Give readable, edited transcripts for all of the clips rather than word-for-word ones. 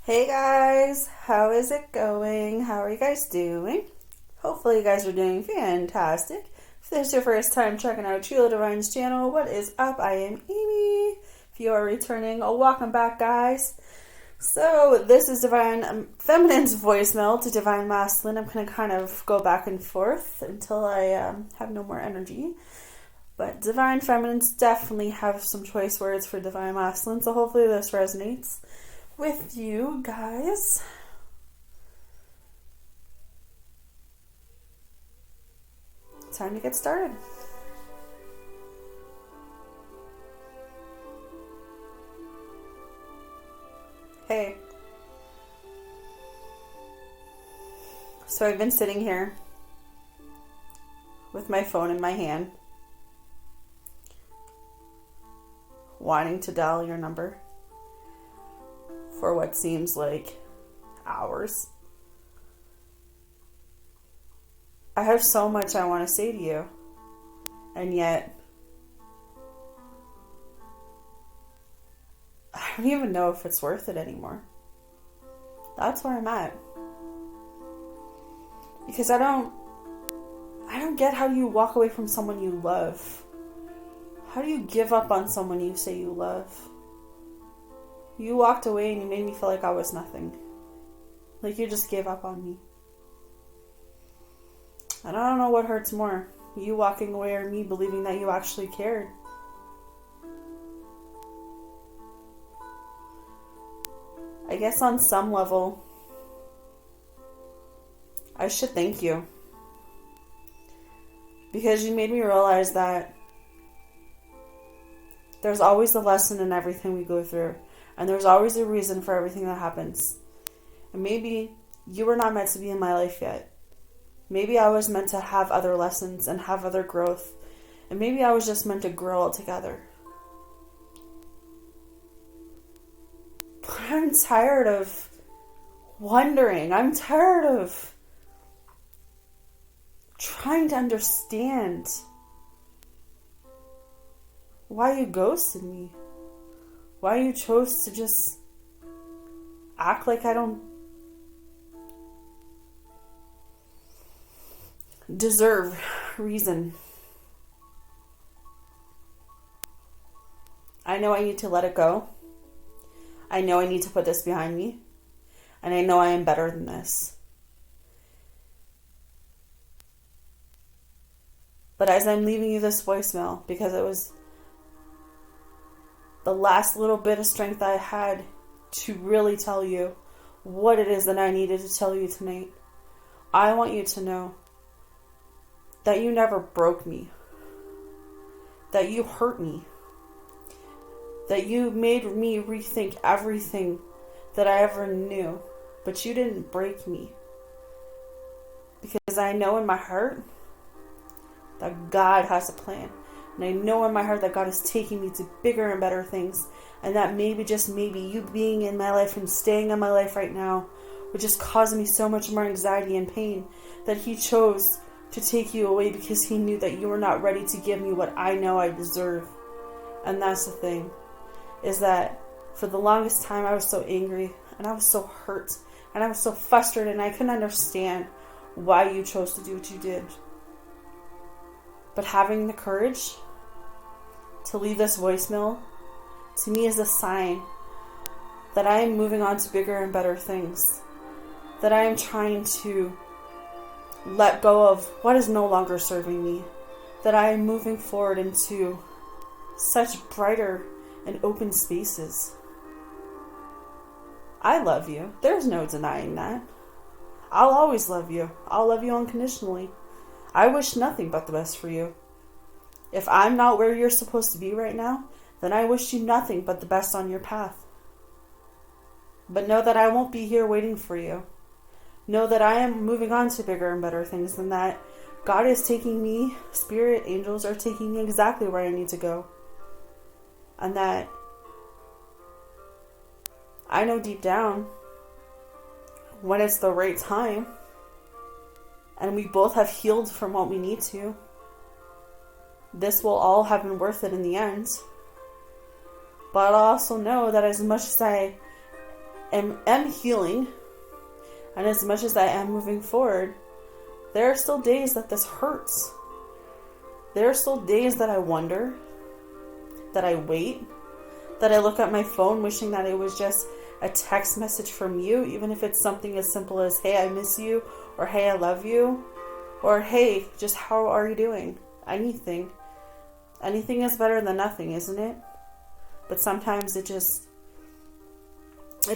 Hey guys, how is it going? How are you guys doing? Hopefully, you guys are doing fantastic. If this is your first time checking out Sheila Divine's channel, what is up? I am Amy. If you are returning, welcome back, guys. So, this is Divine Feminine's voicemail to Divine Masculine. I'm going to kind of go back and forth until I have no more energy. But Divine Feminines definitely have some choice words for Divine Masculine, so hopefully this resonates with you guys. Time to get started. Hey. So I've been sitting here with my phone in my hand, wanting to dial your number for what seems like hours. I have so much I want to say to you, and yet I don't even know if it's worth it anymore. That's where I'm at. Because I don't get how you walk away from someone you love. How do you give up on someone you say you love? You walked away and you made me feel like I was nothing. Like you just gave up on me. And I don't know what hurts more. You walking away or me believing that you actually cared. I guess on some level, I should thank you. Because you made me realize that there's always a lesson in everything we go through. And there's always a reason for everything that happens. And maybe you were not meant to be in my life yet. Maybe I was meant to have other lessons and have other growth. And maybe I was just meant to grow altogether. But I'm tired of wondering. I'm tired of trying to understand why you ghosted me. Why you chose to just act like I don't deserve reason. I know I need to let it go. I know I need to put this behind me. And I know I am better than this. But as I'm leaving you this voicemail, because it was the last little bit of strength I had to really tell you what it is that I needed to tell you tonight, I want you to know that you never broke me, that you hurt me, that you made me rethink everything that I ever knew, but you didn't break me. Because I know in my heart that God has a plan. And I know in my heart that God is taking me to bigger and better things. And that maybe, just maybe, you being in my life and staying in my life right now would just cause me so much more anxiety and pain that He chose to take you away because He knew that you were not ready to give me what I know I deserve. And that's the thing, is that for the longest time I was so angry and I was so hurt and I was so frustrated and I couldn't understand why you chose to do what you did. But having the courage to leave this voicemail, to me, is a sign that I am moving on to bigger and better things. That I am trying to let go of what is no longer serving me. That I am moving forward into such brighter and open spaces. I love you. There's no denying that. I'll always love you. I'll love you unconditionally. I wish nothing but the best for you. If I'm not where you're supposed to be right now, then I wish you nothing but the best on your path. But know that I won't be here waiting for you. Know that I am moving on to bigger and better things, and that God is taking me, spirit angels are taking me exactly where I need to go. And that I know deep down when it's the right time, and we both have healed from what we need to, this will all have been worth it in the end. But I also know that as much as I am healing, and as much as I am moving forward, there are still days that this hurts. There are still days that I wonder, that I wait, that I look at my phone wishing that it was just a text message from you, even if it's something as simple as, hey, I miss you, or hey, I love you, or hey, just how are you doing? Anything. Anything is better than nothing, isn't it? But sometimes it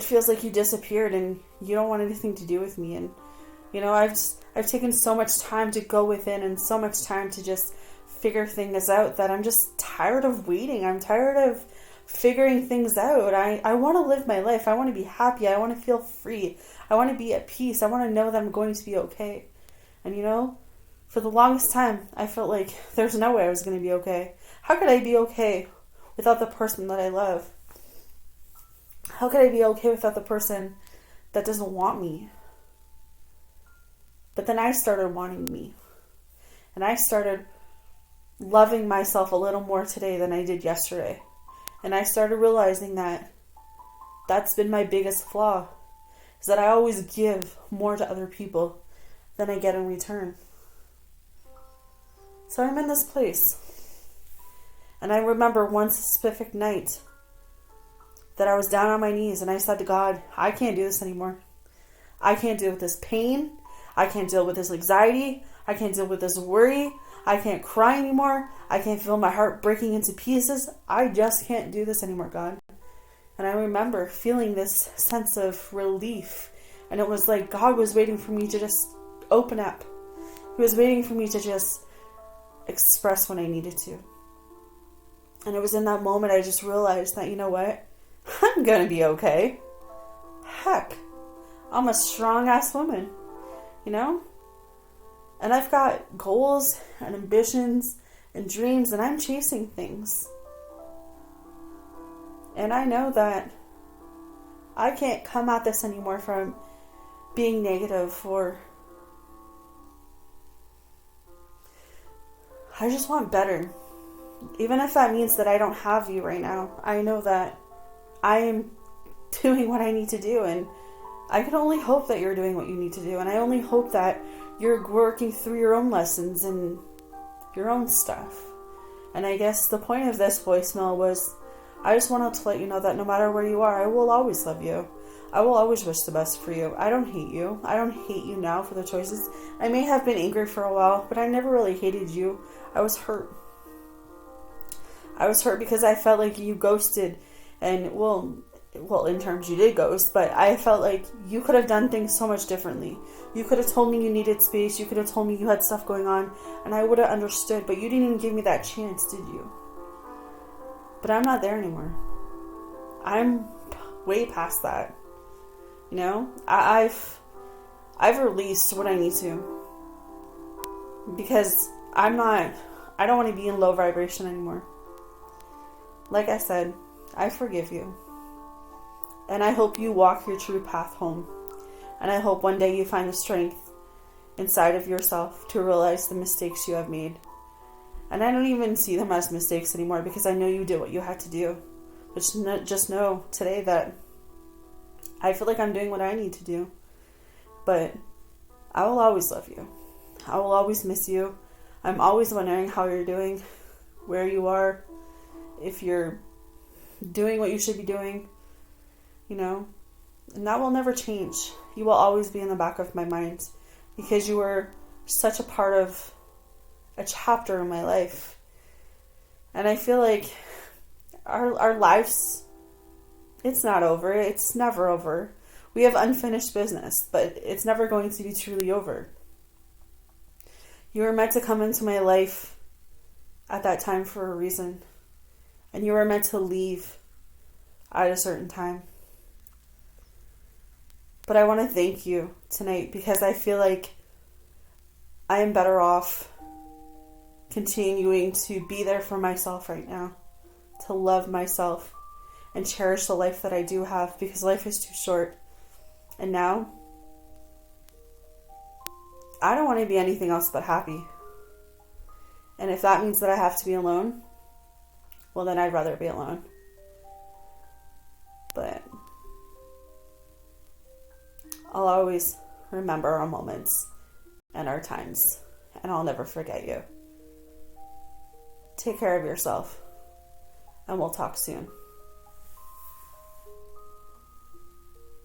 feels like you disappeared and you don't want anything to do with me. And, I've taken so much time to go within and so much time to just figure things out that I'm just tired of waiting. I'm tired of figuring things out. I want to live my life. I want to be happy. I want to feel free. I want to be at peace. I want to know that I'm going to be okay. And for the longest time, I felt like there's no way I was going to be okay. How could I be okay without the person that I love? How could I be okay without the person that doesn't want me? But then I started wanting me. And I started loving myself a little more today than I did yesterday. And I started realizing that that's been my biggest flaw, is that I always give more to other people than I get in return. So I'm in this place. And I remember one specific night that I was down on my knees and I said to God, I can't do this anymore. I can't deal with this pain. I can't deal with this anxiety. I can't deal with this worry. I can't cry anymore. I can't feel my heart breaking into pieces. I just can't do this anymore, God. And I remember feeling this sense of relief. And it was like God was waiting for me to just open up. He was waiting for me to just express when I needed to. And it was in that moment I just realized that, you know what? I'm going to be okay. Heck, I'm a strong-ass woman, And I've got goals and ambitions and dreams, and I'm chasing things. And I know that I can't come at this anymore from being negative or... I just want better. Even if that means that I don't have you right now, I know that I am doing what I need to do, and I can only hope that you're doing what you need to do, and I only hope that you're working through your own lessons and your own stuff. And I guess the point of this voicemail was, I just wanted to let you know that no matter where you are, I will always love you. I will always wish the best for you. I don't hate you. I don't hate you now for the choices. I may have been angry for a while, but I never really hated you. I was hurt. I was hurt because I felt like you ghosted, and well, in terms you did ghost, but I felt like you could have done things so much differently. You could have told me you needed space. You could have told me you had stuff going on, and I would have understood, but you didn't even give me that chance, did you? But I'm not there anymore. I'm way past that. I've released what I need to, because I don't want to be in low vibration anymore. Like I said, I forgive you. And I hope you walk your true path home. And I hope one day you find the strength inside of yourself to realize the mistakes you have made. And I don't even see them as mistakes anymore, because I know you did what you had to do. But just know today that I feel like I'm doing what I need to do. But I will always love you. I will always miss you. I'm always wondering how you're doing, where you are, if you're doing what you should be doing, and that will never change. You will always be in the back of my mind, because you were such a part of a chapter in my life. And I feel like our lives, it's not over. It's never over. We have unfinished business, but it's never going to be truly over. You were meant to come into my life at that time for a reason. And you were meant to leave at a certain time. But I want to thank you tonight, because I feel like I am better off continuing to be there for myself right now, to love myself and cherish the life that I do have, because life is too short. And now, I don't want to be anything else but happy. And if that means that I have to be alone, well, then I'd rather be alone. But I'll always remember our moments and our times, and I'll never forget you. Take care of yourself, and we'll talk soon.